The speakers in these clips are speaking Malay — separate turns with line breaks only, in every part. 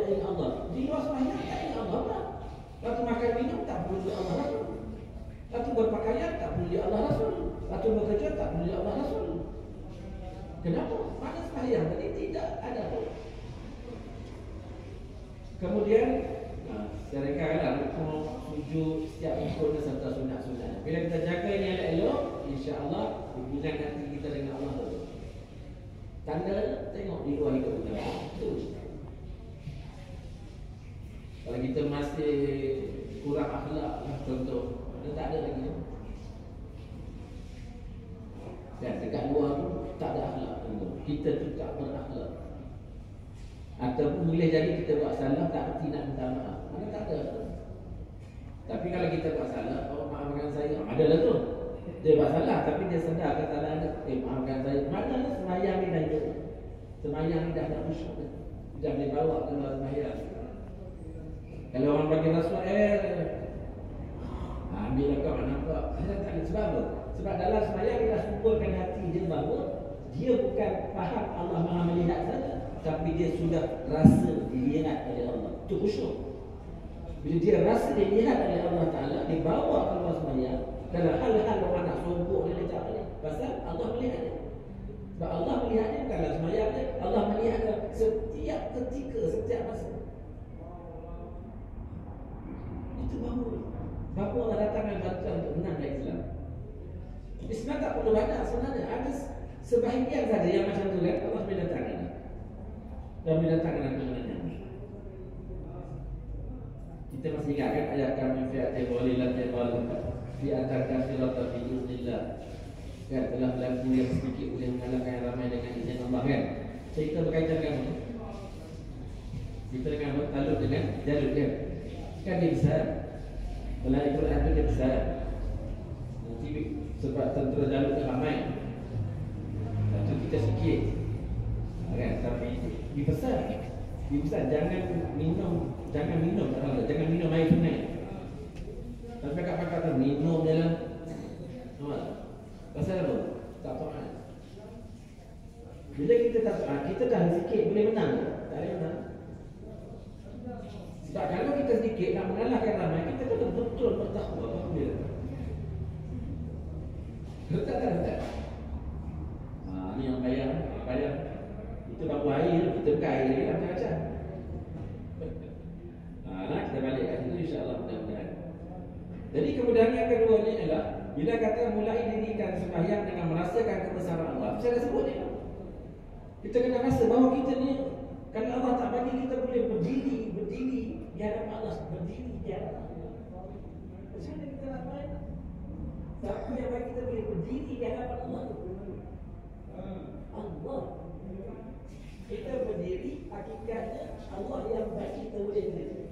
ingat Allah. Di luar sembahyang tak ingat Allah pula. Waktu makan minum tak perlu Allah Rasul. Waktu berpakaian tak perlu Allah Rasul. Waktu bekerja tak perlu Allah Rasul. Kenapa? Mana sembahyang tadi tidak ada pun. Kemudian saya rekalkan kalau sujud setiap rukun serta sunat-sunat. Bila kita jaga ini elok-elok, insya-Allah hubungan hati kita dengan Allah tu. Tanda tengok di luar hidup kita. Itu. Kalau kita masih kurang akhlak, contoh, kita tak ada lagi. Dan dekat luar tu tak ada akhlak. Kita tu tak berakhlak. Ataupun boleh jadi kita buat salah tak erti nak minta maaf. Mana tak ada. Tapi kalau kita buat salah, oh maafkan saya. Adalah tu. Dia buat salah tapi dia sedar kesalahan dia. Maafkan saya. Mana sembahyang ni dah hidup. Sembahyang ni dah ada khusyuk. Dah boleh bawa ke luar sembahyang. Kalau orang bagi rasuah ambil lah kau nampak. Tak ada sebab apa? Sebab dalam sembahyang kita kumpulkan hati dia bahawa dia bukan faham Allah Maha melihat saja, tapi dia sudah rasa dilihat oleh Allah. Itu khusyuk. Bila dia rasa dilihat oleh Allah Ta'ala, dia bawa keluar sembahyang. Dalam hal-hal orang nak sombong dia tak boleh. Pasal Allah melihat dia. Sebab Allah melihat dia bukanlah sembahyang dia. Allah melihat dia setiap ketika, setiap masa. Itu baru. Baru Allah datangkan bantuan untuk menang dari Islam. Islam tak perlu banyak sebenarnya. Ada sebahagian saja yang macam tu kan. Allah boleh datangkan. Dan boleh datangkan kemenangan. Kita masih ingat kan ayat kami fi'ati walillahi walillah fi atakafirata fi iznillah. Kan telah berlaku yang sedikit boleh mengalahkan yang ramai dengan izin Allah kan. Cerita berkaitan dengan apa? Cerita dengan apa? Talut dengan Jalut kan. Kan dia besar. Kalau ikut ayat tu dia besar. Nanti sebab tentera Jalut tu ramai. Tentu kita sikit. Kan? Tapi dia besar. Dia besar. Jangan minum jangan minum air sungai. Tapi pakak-pakak tu minum je lah. Nampak? Pasal apa? Tak tahan. Bila kita tak tahan, kita dah sikit boleh menang. Tak boleh menang. Sebab kalau kita sedikit nak mengalahkan ramai, kita kena betul bertakwa. Tak. Ni yang bayar. Itu baru air, kita buka air lagi macam-macam. Kita balik kat situ insya-Allah mudah-mudahan. Jadi kemudian yang kedua ni adalah bila kata mulai dirikan sembahyang dengan merasakan kebesaran Allah. Saya dah sebut ni. Kita kena rasa bahawa kita ni kalau Allah tak bagi kita boleh berdiri di hadapan Allah, berdiri di hadapan Allah. Macam mana kita nak main? Siapa yang bagi kita boleh berdiri di hadapan Allah? Allah. Kita berdiri hakikatnya Allah yang bagi kita boleh berdiri.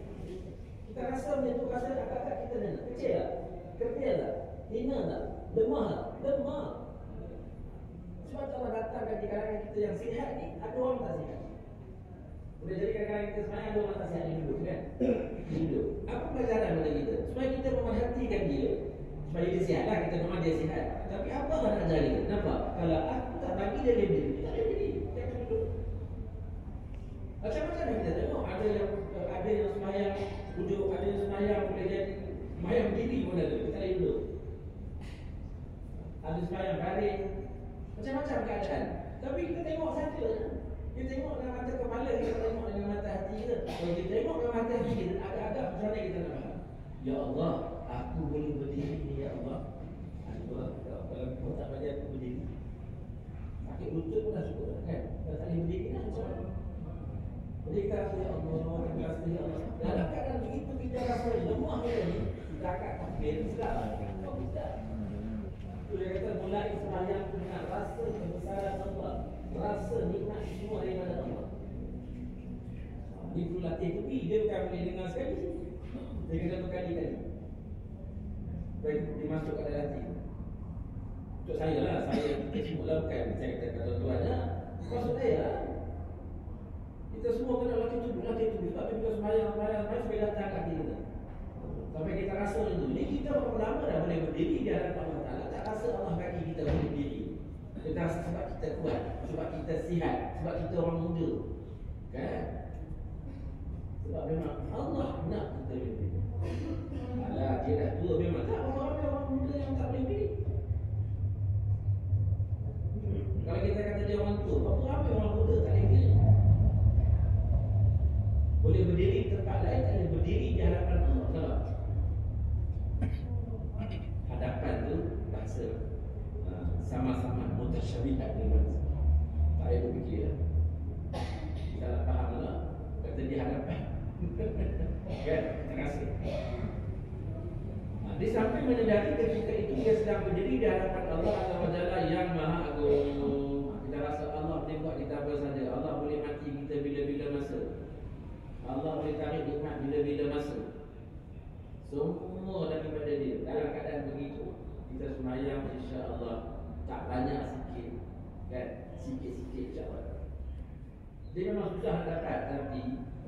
Kita rasa macam tu, rasa kakak kita ni kecil lah, kerdil lah, hina lah, lemah lah, lemah. Sebab Allah datangkan di kalangan kita yang sihat ni, ada orang tak sihat. Boleh jadi kadang-kadang kita semayang ada orang tak sihat ni duduk kan? Duduk. Apa pelajaran pada kita? Supaya kita memerhatikan dia, supaya dia sihat lah, kita memang dia sihat. Tapi apa Allah nak ajar dia? Nampak? Kalau aku tak bagi dia diri, dia tak boleh berdiri, dia akan duduk. Macam-macam yang kita tengok, ada yang semayang duduk, ada yang semayang boleh jadi semayang berdiri pun ada, kita boleh duduk. Ada semayang baring, macam-macam keadaan. Tapi kita tengok saja. Kita tengok dengan mata kepala, kita tengok dengan mata hati kita. Kalau kita tengok dengan mata hati kita, agak-agak macam mana kita nak faham? Ya Allah, aku boleh berdiri ni ya Allah. Kalau kau tak bagi aku berdiri, sakit lutut pun dah cukup kan? Kalau tak boleh berdiri kan macam mana? Jadi kita rasa ya Allah, kita rasa ya Allah. Dalam keadaan begitu kita rasa lemah kita ni, kita akan takbir sedap. Kau tidak. Itu dia kata mulai sembahyang dengan rasa kebesaran Allah, rasa nikmat semua daripada Allah. Ini perlu latih tepi. Dia bukan boleh dengar sekali, dia kena berkali-kali. Baik dimasuk ke dalam hati. Untuk saya lah, saya semula bukan saya kata tuan-tuan lah. Maksud saya lah, kita semua kena latih tepi. Sebab kita sembahyang supaya datang hati kita. Sampai kita rasa itu. Ini kita berapa lama dah boleh berdiri di hadapan Allah Ta'ala. Tak rasa Allah bagi kita boleh berdiri. Kita rasa sebab kita kuat, sebab kita sihat, sebab kita orang muda. Kan? Sebab memang Allah nak kita mimpi. Alah, dia dah tua memang tak ramai orang muda yang tak boleh pilih. Kalau kita kata dia orang tua, berapa ramai orang muda tak boleh pilih? Boleh berdiri di tempat lain, tak boleh berdiri di hadapan Allah. Kenapa? Hadapan tu bahasa sama-sama mutasyabihat dengan tak payah berfikir lah. Kita tak faham lah kata dia hadapan. Kan? Terima kasih. Dia sampai menyedari ketika itu dia sedang berdiri di hadapan Allah Azza wa Jalla yang Maha Agung. Kita rasa Allah tengok kita apa saja. Allah boleh mati kita bila-bila masa. Allah boleh tarik nikmat bila-bila masa. Semua daripada dia. Dalam keadaan begitu, kita semayang insya-Allah tak banyak sikit, kan? Sikit-sikit insya-Allah. Dia memang susah dapat, tapi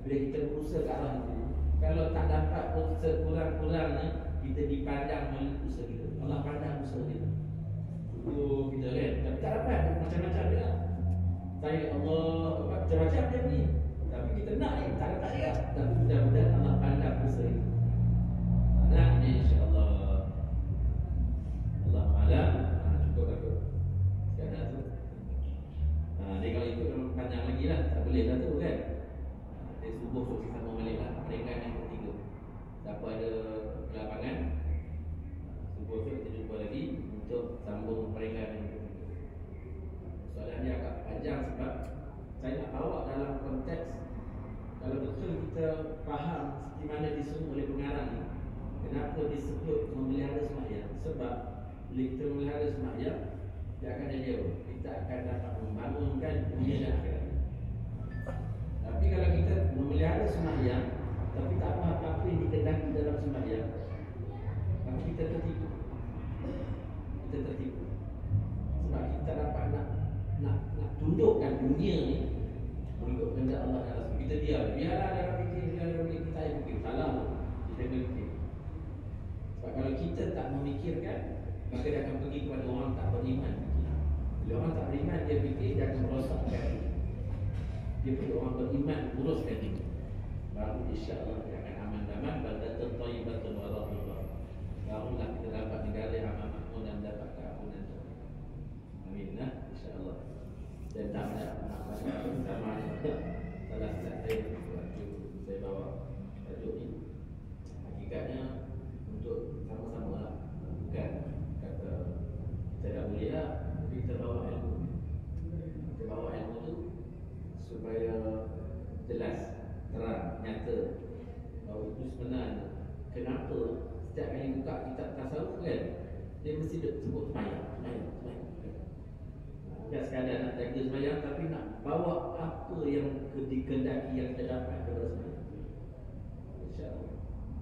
bila kita berusaha ke arah itu, kalau tak dapat pun sekurang-kurangnya kita dipandang oleh usaha kita. Allah pandang usaha kita. Itu kita kan. Tapi tak dapat macam-macam dia. Saya Allah macam-macam dia ni. Tapi kita nak ni tak dapat dia. Tapi mudah-mudahan Allah pandang usaha kita. Nak ni insya-Allah. Allah Alam. Cukup aku. Sekarang tu. Dia kalau ikut memang panjang lagi lah. Tak boleh lah tu kan. Dia subuh tu kita mau balik lah. Peringkat yang ketiga. Siapa ada kelapangan, subuh tu kita jumpa lagi untuk sambung peringkat yang ketiga. Soalan dia agak panjang sebab saya nak bawa dalam konteks kalau betul kita faham di mana disuruh oleh pengarang ni, kenapa disebut memelihara sembahyang. Sebab bila kita memelihara sembahyang, dia akan jadi apa? Kita akan dapat membangunkan dunia dan akhirat. Tapi kalau kita memelihara sembahyang tapi tak faham apa yang dikendaki dalam sembahyang, maka kita tertipu. Kita tertipu. Sebab kita dapat nak tundukkan dunia ni mengikut kehendak Allah dan Rasul. Kita biarlah dalam fikir, kita yang fikir. Salah, kita kena fikir. Sebab kalau kita tak memikirkan, maka dia akan pergi kepada orang tak beriman. Bila orang tak beriman, dia fikir dia akan merosakkan. Dia perlu orang beriman uruskan itu. Baru insya-Allah dia akan aman-aman, baldatun thayyibatun wa rahmatullah. Barulah kita dapat negara yang aman makmur dan dapat keamanan. Amin lah, insya-Allah. Dan tak ada apa-apa sama salah saya waktu saya bawa tajuk ni. Hakikatnya untuk sama-sama lah. Bukan kata kita tak boleh lah, tapi kita bawa ilmu. Kita bawa ilmu tu supaya jelas, terang, nyata bahawa itu sebenarnya. Kenapa setiap kali buka kitab tasawuf kan, dia mesti sebut semayang. Bukan sekadar nak jaga semayang, tapi nak bawa apa yang dikehendaki yang terdapat daripada semayang. InsyaAllah.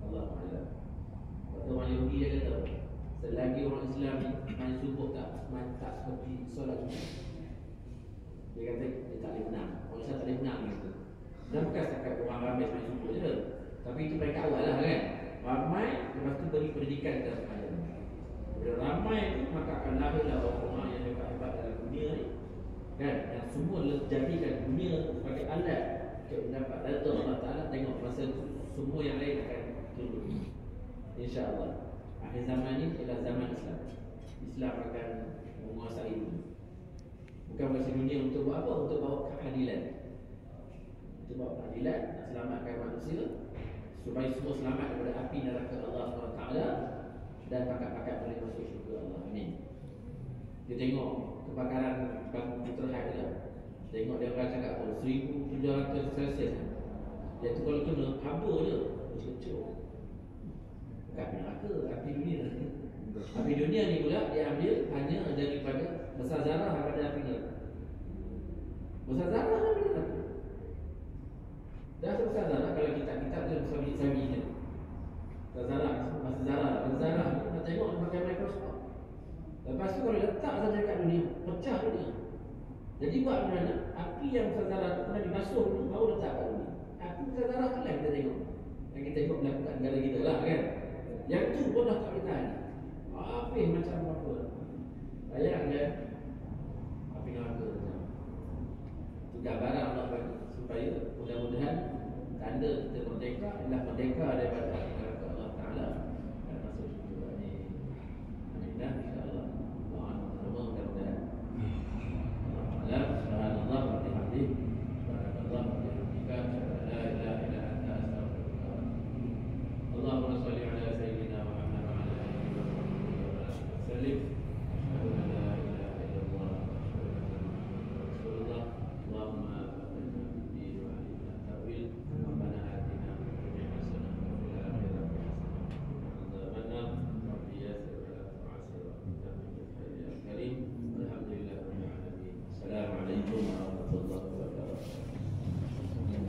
Allah Alam. Waktu orang Yahudi dia kata, selagi orang Islam ni main subuh tak seperti solat subuh. Dia kata dia tak boleh menang. Orang Islam tak boleh menang gitu. Dan bukan setakat orang ramai main subuh je, tapi itu mereka awal lah kan. Ramai, lepas tu beri pendidikan dalam semayang. Bila ramai tu, maka akan lahirlah orang-orang yang hebat-hebat dalam dunia ni, kan? Yang semua jadikan dunia sebagai alat untuk mendapat data Allah Ta'ala. Tengok masa semua yang lain akan turun. InsyaAllah akhir zaman ni ialah zaman Islam. Islam akan menguasai dunia. Bukan menguasai dunia untuk buat apa? Untuk bawa keadilan. Untuk bawa keadilan, nak selamatkan manusia supaya semua selamat daripada api neraka Allah SWT dan pakat-pakat boleh masuk syurga Allah. Amin. Dia tengok kebakaran bangku terhad dia. Tengok dia orang cakap 1700 Celsius. Dia tu kalau kena habur je, kecil-kecil. Bukan neraka, api dunia. Api dunia ni pula diambil hanya daripada besar zarah daripada api neraka. Besar zarah api neraka. Dah besar zarah kalau kitab-kitab dia besar biji-biji je. Besar zarah, besar zarah. Besar zarah ni nak tengok pakai mikroskop. Lepas tu kalau letak saja kat dunia, pecah dunia. Jadi buat mana? Api yang besar zarah tu kena dibasuh dulu, baru letak kat dunia. Api besar zarah tu lah kita tengok. Yang kita tengok berlaku kat negara kita lah kan. Yang tu pun dah tak boleh tahan. Api macam apa? Bayang kan? Api neraka macam. Itu gambaran Allah bagi supaya mudah-mudahan tanda tanda kita merdeka adalah merdeka daripada kepada Allah Ta'ala. Dan masuk juga ni Aminah insyaAllah doa bersama mudah-mudahan. Allah subhanallah wa bihamdihi subhanallah wa bihamdika la ilaha illa anta astaghfiruka. Allahumma shalli ala sayyidina Muhammad wa ala alihi wa sahbihi wa sallim.